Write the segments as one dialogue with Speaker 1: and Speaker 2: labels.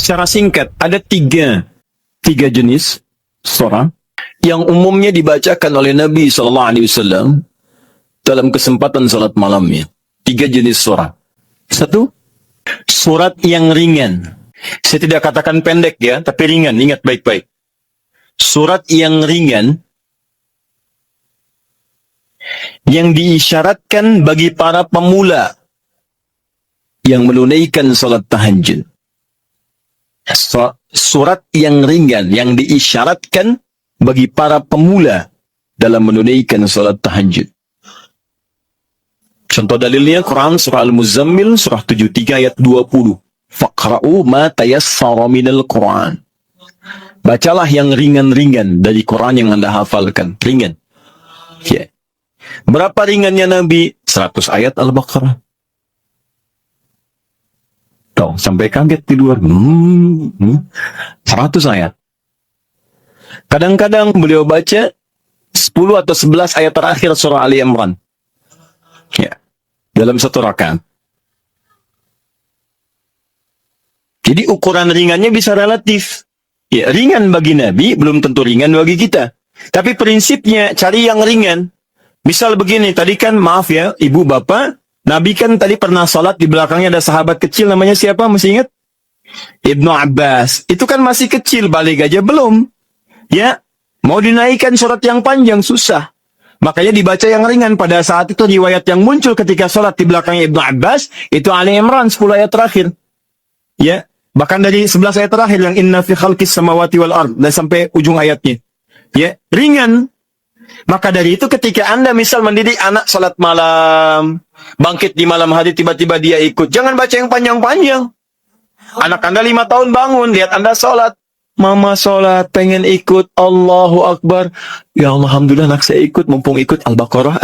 Speaker 1: Secara singkat, ada tiga jenis surah yang umumnya dibacakan oleh Nabi SAW dalam kesempatan salat malamnya. Tiga jenis surah. Satu, surat yang ringan. Saya tidak katakan pendek ya, tapi ringan. Ingat baik-baik. Surat yang ringan yang diisyaratkan bagi para pemula yang menunaikan salat tahajud. Surat yang ringan yang diisyaratkan bagi para pemula dalam menunaikan salat tahajud. Contoh dalilnya Quran surah Al-Muzammil surah 73 ayat 20. Faqra'u ma tayassara minal Quran. Bacalah yang ringan-ringan dari Quran yang Anda hafalkan. Ringan. Ya. Berapa ringannya Nabi? 100 ayat Al-Baqarah. Tuh, sampai kaget di luar. 100 ayat. Kadang-kadang beliau baca 10 atau 11 ayat terakhir surah Ali Imran. Ya. Dalam satu rakaat. Jadi ukuran ringannya bisa relatif. Ya, ringan bagi Nabi, belum tentu ringan bagi kita. Tapi prinsipnya, cari yang ringan. Misal begini, tadi kan maaf ya, ibu bapak, Nabi kan tadi pernah sholat, di belakangnya ada sahabat kecil, namanya siapa? Masih ingat? Ibnu Abbas. Itu kan masih kecil, balik aja belum. Ya, mau dinaikkan surat yang panjang, susah. Makanya dibaca yang ringan. Pada saat itu riwayat yang muncul ketika sholat di belakangnya Ibnu Abbas, itu Ali Imran 10 ayat terakhir. Ya, bahkan dari 11 ayat terakhir yang inna fi khalqis samawati wal ard, dan sampai ujung ayatnya. Ya, ringan. Maka dari itu ketika Anda misal mendidik anak salat malam, bangkit di malam hari tiba-tiba dia ikut, jangan baca yang panjang-panjang. Anak Anda 5 tahun bangun, lihat Anda salat. Mama salat, pengen ikut, Allahu Akbar. Ya Allah, alhamdulillah anak saya ikut, mumpung ikut Al-Baqarah.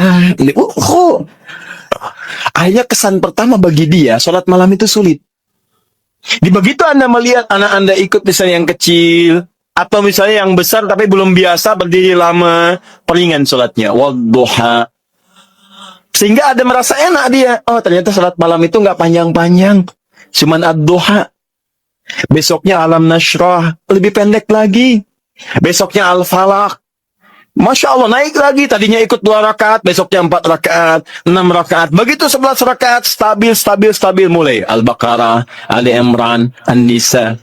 Speaker 1: Akhirnya kesan pertama bagi dia, salat malam itu sulit. Di begitu Anda melihat anak Anda ikut misalnya yang kecil, atau misalnya yang besar tapi belum biasa berdiri lama, peringan sholatnya. Wadduha. Sehingga ada merasa enak dia. Oh, ternyata sholat malam itu nggak panjang-panjang. Cuman ad-duha. Besoknya alam nashrah. Lebih pendek lagi. Besoknya al-falaq. Masya Allah, naik lagi. Tadinya ikut 2 rakaat, besoknya 4 rakaat, 6 rakaat. Begitu 11 rakaat, stabil mulai. Al-Baqarah, Ali Imran, An-Nisa.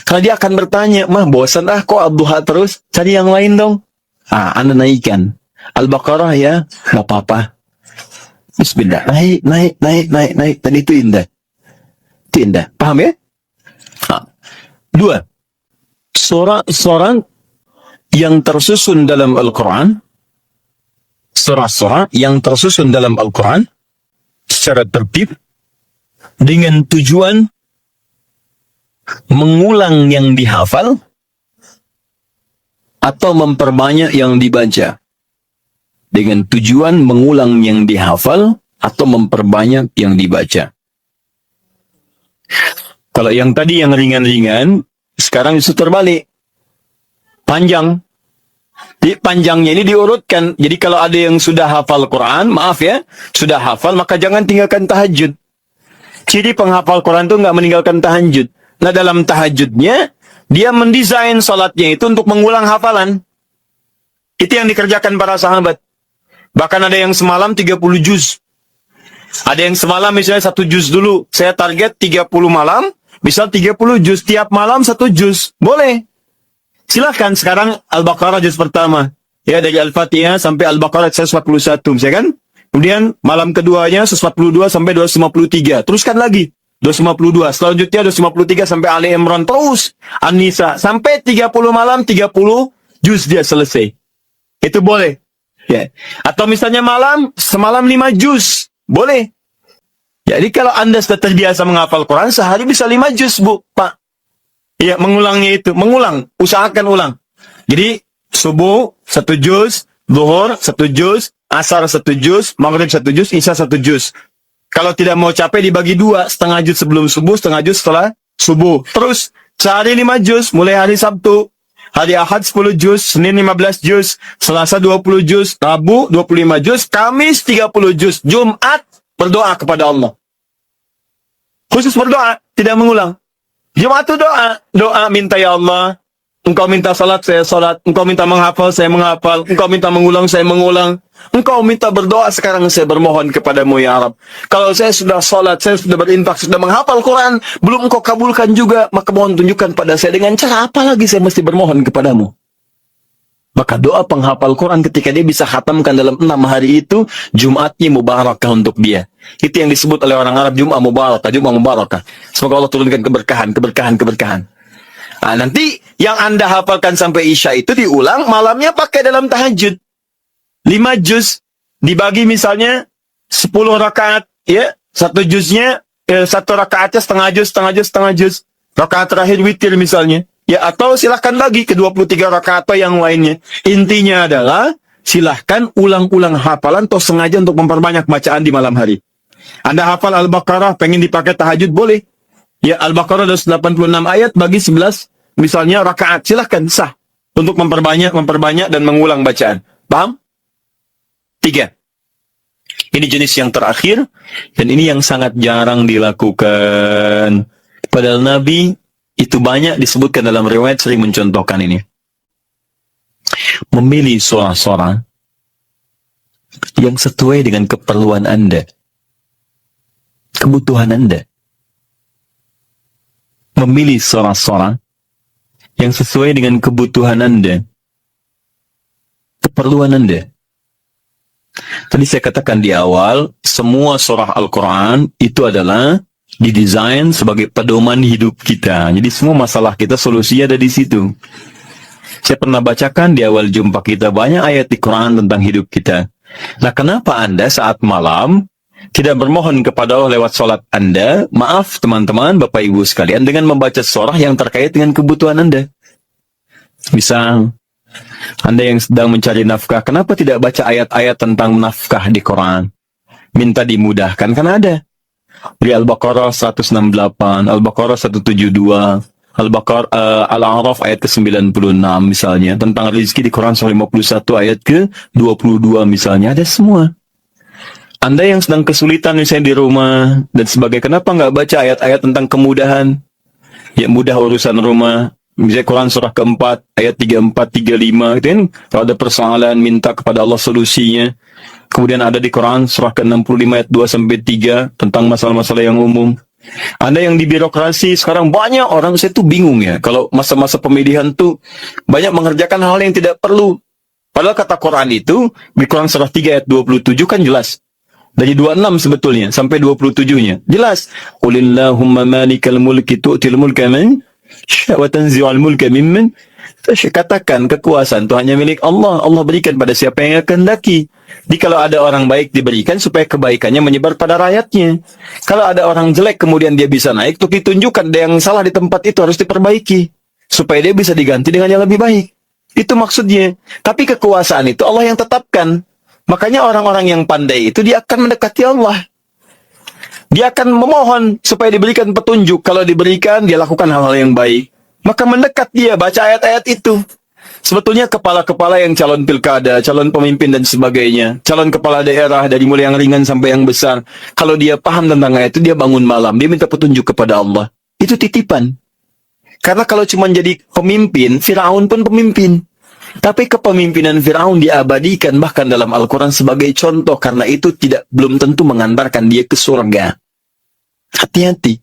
Speaker 1: Kalau dia akan bertanya, mah bosan kok ad-duha terus, cari yang lain dong. Anda naikkan Al-Baqarah ya, nggak apa-apa. Bismillah, naik. Dan itu indah. Itu indah. Paham ya? 2. Surah yang tersusun dalam Al-Quran, surah-surah yang tersusun dalam Al-Quran secara tertib dengan tujuan mengulang yang dihafal atau memperbanyak yang dibaca. Dengan tujuan mengulang yang dihafal atau memperbanyak yang dibaca. Kalau yang tadi yang ringan-ringan, sekarang itu terbalik. Panjang. Jadi panjangnya ini diurutkan. Jadi kalau ada yang sudah hafal Quran, maaf ya, sudah hafal, maka jangan tinggalkan tahajud. Ciri penghafal Quran itu nggak meninggalkan tahajud. Nah, dalam tahajudnya, dia mendesain salatnya itu untuk mengulang hafalan. Itu yang dikerjakan para sahabat. Bahkan ada yang semalam 30 juz. Ada yang semalam misalnya 1 juz dulu. Saya target 30 malam, bisa 30 juz. Tiap malam 1 juz. Boleh. Silahkan sekarang Al-Baqarah juz pertama. Ya, dari Al-Fatihah sampai Al-Baqarah 141. Misalnya kan? Kemudian malam keduanya 142 sampai 253. Teruskan lagi. 252. Selanjutnya 253 sampai Ali Imran. Terus An-Nisa. Sampai 30 malam, 30 juz dia selesai. Itu boleh. Ya. Atau misalnya semalam 5 juz. Boleh. Jadi kalau Anda sudah terbiasa menghafal Quran, sehari bisa 5 juz, Bu, Pak. Ya, mengulangnya itu. Mengulang. Usahakan ulang. Jadi, subuh 1 juz, zuhur 1 juz, asar 1 juz, maghrib 1 juz, isya 1 juz. Kalau tidak mau capek dibagi 2, setengah juz sebelum subuh, setengah juz setelah subuh. Terus sehari 5 juz, mulai hari Sabtu, hari Ahad 10 juz, Senin 15 juz, Selasa 20 juz, Rabu 25 juz, Kamis 30 juz, Jumat berdoa kepada Allah. Khusus berdoa, tidak mengulang. Jumat itu doa. Doa minta, ya Allah, Engkau minta salat, saya salat. Engkau minta menghafal, saya menghafal. Engkau minta mengulang, saya mengulang. Engkau minta berdoa, sekarang saya bermohon kepadamu, ya Rabb. Kalau saya sudah salat, saya sudah berinfak, sudah menghafal Quran, belum Engkau kabulkan juga, maka mohon tunjukkan pada saya dengan cara apa lagi saya mesti bermohon kepadamu. Maka doa penghafal Quran ketika dia bisa khatamkan dalam 6 hari itu, Jumatnya mubarakah untuk dia. Itu yang disebut oleh orang Arab, Jumat mubarakah, Jumat mubarakah. Semoga Allah turunkan keberkahan, keberkahan, keberkahan. Nah, nanti yang Anda hafalkan sampai Isya itu diulang, malamnya pakai dalam tahajud. 5 juz, dibagi misalnya 10 rakaat, ya. Satu juznya, satu rakaatnya setengah juz, setengah juz, setengah juz. Rakaat terakhir witir misalnya. Ya, atau silahkan bagi ke 23 rakaat atau yang lainnya. Intinya adalah, silahkan ulang-ulang hafalan atau sengaja untuk memperbanyak bacaan di malam hari. Anda hafal Al-Baqarah, pengen dipakai tahajud, boleh. Ya, Al-Baqarah 86 ayat bagi 11, misalnya rakaat, silahkan, sah. Untuk memperbanyak dan mengulang bacaan. Paham? 3. Ini jenis yang terakhir, dan ini yang sangat jarang dilakukan. Padahal Nabi itu banyak disebutkan dalam riwayat sering mencontohkan ini. Memilih surah-surah yang sesuai dengan keperluan Anda, kebutuhan Anda. Memilih surah-surah yang sesuai dengan kebutuhan Anda, keperluan Anda. Tadi saya katakan di awal, semua surah Al-Quran itu adalah didesain sebagai pedoman hidup kita. Jadi semua masalah kita solusinya ada di situ. Saya pernah bacakan di awal jumpa kita banyak ayat di Quran tentang hidup kita. Nah, kenapa Anda saat malam tidak bermohon kepada Allah lewat sholat Anda? Maaf teman-teman, Bapak Ibu sekalian, dengan membaca surah yang terkait dengan kebutuhan Anda. Misal, Anda yang sedang mencari nafkah, kenapa tidak baca ayat-ayat tentang nafkah di Quran? Minta dimudahkan, kan ada. Di Al-Baqarah 168, Al-Baqarah 172, Al-Baqarah, Al-A'raf ayat ke-96 misalnya, tentang rezeki di Quran surah 51 ayat ke-22 misalnya, ada semua. Anda yang sedang kesulitan misalnya di rumah dan sebagainya, kenapa nggak baca ayat-ayat tentang kemudahan? Ya, mudah urusan rumah. Misalnya Quran surah keempat, ayat 34, 35, itu kan, kalau ada persoalan, minta kepada Allah solusinya. Kemudian ada di Quran surah ke-65 ayat 2-3 tentang masalah-masalah yang umum. Anda yang di birokrasi, sekarang banyak orang, saya tuh bingung ya, kalau masa-masa pemilihan tuh banyak mengerjakan hal yang tidak perlu. Padahal kata Quran itu, di Quran surah 3 ayat 27 kan jelas. Dari 26 sebetulnya, sampai 27-nya. Jelas. Qulillahumma malikal mulki tu'til mulka man wa tanzi'ul mulka mimman. Katakan kekuasaan itu hanya milik Allah. Allah berikan pada siapa yang kehendaki. Jadi kalau ada orang baik diberikan supaya kebaikannya menyebar pada rakyatnya. Kalau ada orang jelek kemudian dia bisa naik, untuk ditunjukkan ada yang salah di tempat itu harus diperbaiki. Supaya dia bisa diganti dengan yang lebih baik. Itu maksudnya. Tapi kekuasaan itu Allah yang tetapkan. Makanya orang-orang yang pandai itu dia akan mendekati Allah. Dia akan memohon supaya diberikan petunjuk. Kalau diberikan, dia lakukan hal-hal yang baik. Maka mendekat dia, baca ayat-ayat itu. Sebetulnya kepala-kepala yang calon pilkada, calon pemimpin dan sebagainya, calon kepala daerah dari mulai yang ringan sampai yang besar, kalau dia paham tentang ayat itu, dia bangun malam, dia minta petunjuk kepada Allah. Itu titipan. Karena kalau cuma jadi pemimpin, Firaun pun pemimpin. Tapi kepemimpinan Firaun diabadikan bahkan dalam Al-Quran sebagai contoh, karena itu belum tentu mengantarkan dia ke surga. Hati-hati.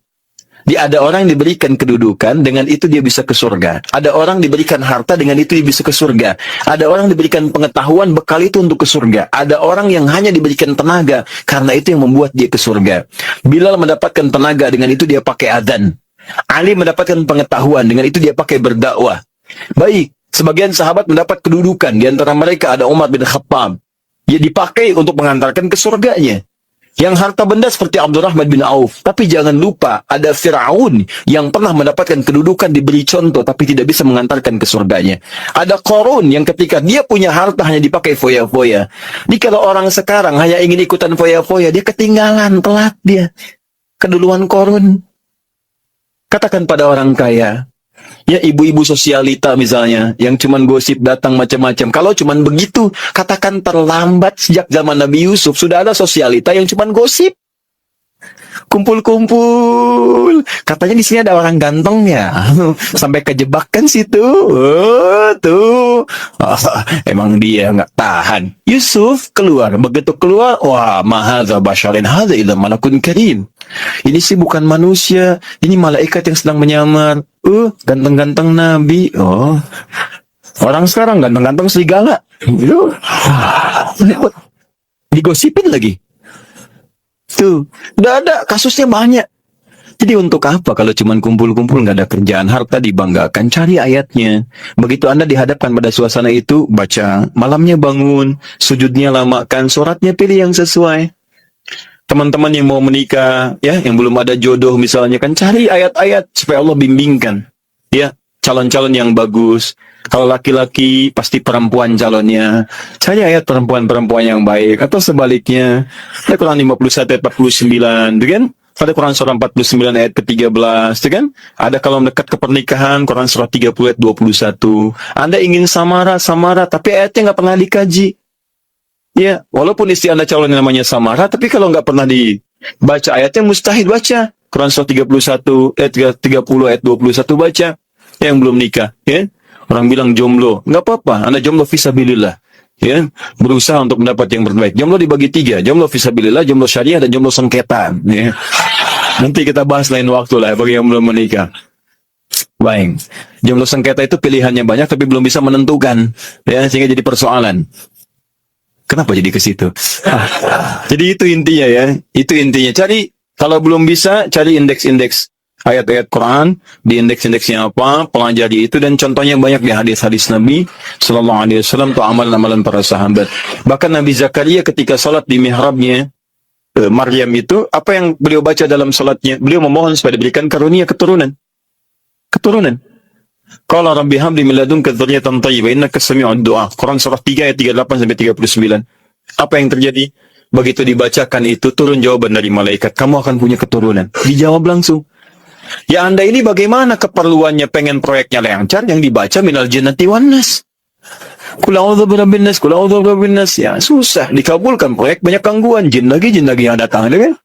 Speaker 1: Dia ada orang yang diberikan kedudukan, dengan itu dia bisa ke surga. Ada orang diberikan harta, dengan itu dia bisa ke surga. Ada orang diberikan pengetahuan, bekal itu untuk ke surga. Ada orang yang hanya diberikan tenaga, karena itu yang membuat dia ke surga. Bilal mendapatkan tenaga, dengan itu dia pakai adzan. Ali mendapatkan pengetahuan, dengan itu dia pakai berdakwah. Baik. Sebagian sahabat mendapat kedudukan, di antara mereka ada Umar bin Khattab. Dia dipakai untuk mengantarkan ke surganya. Yang harta benda seperti Abdurrahman bin Auf. Tapi jangan lupa, ada Fir'aun yang pernah mendapatkan kedudukan, diberi contoh, tapi tidak bisa mengantarkan ke surganya. Ada Qarun yang ketika dia punya harta hanya dipakai foya-foya. Jadi kalau orang sekarang hanya ingin ikutan foya-foya, dia ketinggalan, telat dia. Keduluan Qarun. Katakan pada orang kaya, ya ibu-ibu sosialita misalnya, yang cuman gosip datang macam-macam. Kalau cuman begitu, katakan terlambat. Sejak zaman Nabi Yusuf sudah ada sosialita yang cuman gosip. Kumpul-kumpul. Katanya di sini ada orang ganteng ya. Sampai kejebak kan situ. Oh, tuh. Emang dia nggak tahan. Yusuf keluar. Begitu keluar, wah, mahadza basyarin hadza illa malakun karim. Ini sih bukan manusia. Ini malaikat yang sedang menyamar. Ganteng-ganteng Nabi. Oh. Orang sekarang ganteng-ganteng serigala. Digosipin lagi. Tuh, udah ada kasusnya banyak. Jadi untuk apa kalau cuma kumpul-kumpul nggak ada kerjaan, harta dibanggakan, cari ayatnya. Begitu Anda dihadapkan pada suasana itu, baca. Malamnya bangun, sujudnya lamakan, sholatnya pilih yang sesuai. Teman-teman yang mau menikah, ya, yang belum ada jodoh misalnya, kan cari ayat-ayat supaya Allah bimbingkan. Ya, calon-calon yang bagus. Kalau laki-laki, pasti perempuan calonnya. Cari ayat perempuan-perempuan yang baik. Atau sebaliknya. Ada Quran 51 ayat 49. Gitu kan? Ada Quran surah 49 ayat ke-13. Gitu kan? Ada kalau mendekat ke pernikahan, Quran surah 30 ayat 21. Anda ingin samara, tapi ayatnya nggak pernah dikaji. Ya, walaupun istri Anda calon yang namanya samara, tapi kalau nggak pernah dibaca ayatnya, mustahil baca. Quran surah 31 ayat 30 ayat 21 baca. Yang belum nikah. Ya. Orang bilang jomblo, nggak apa-apa, Anda jomblo fisabilillah, ya, berusaha untuk mendapat yang terbaik. Jomblo dibagi 3, jomblo fisabilillah, jomblo syariah, dan jomblo sengketa. Ya. Nanti kita bahas lain waktu lah bagi yang belum menikah. Baik, jomblo sengketa itu pilihannya banyak tapi belum bisa menentukan, ya, sehingga jadi persoalan. Kenapa jadi ke situ? Jadi itu intinya ya, itu intinya. Cari, kalau belum bisa, cari indeks-indeks ayat-ayat Quran, di indeks-indeksnya apa, pelajari itu, dan contohnya banyak di hadis-hadis Nabi Sallallahu Alaihi Wasallam atau amalan-amalan para sahabat. Bahkan Nabi Zakaria ketika salat di mihrabnya Maryam itu, apa yang beliau baca dalam salatnya? Beliau memohon supaya diberikan karunia keturunan. Qala rabbi habli min ladunka dzurriyyatan thayyibah innaka sami'ud du'a. Quran surah 3 ayat 38 sampai 39. Apa yang terjadi? Begitu dibacakan itu, turun jawaban dari malaikat, kamu akan punya keturunan. Dijawab langsung. Ya Anda ini bagaimana keperluannya pengen proyeknya lancar, yang dibaca minal jinnati wan nas. Qul a'udzu birabbin nas, qul a'udzu birabbin nas. Ya susah dikabulkan proyek, banyak gangguan, jin lagi yang datang, kan?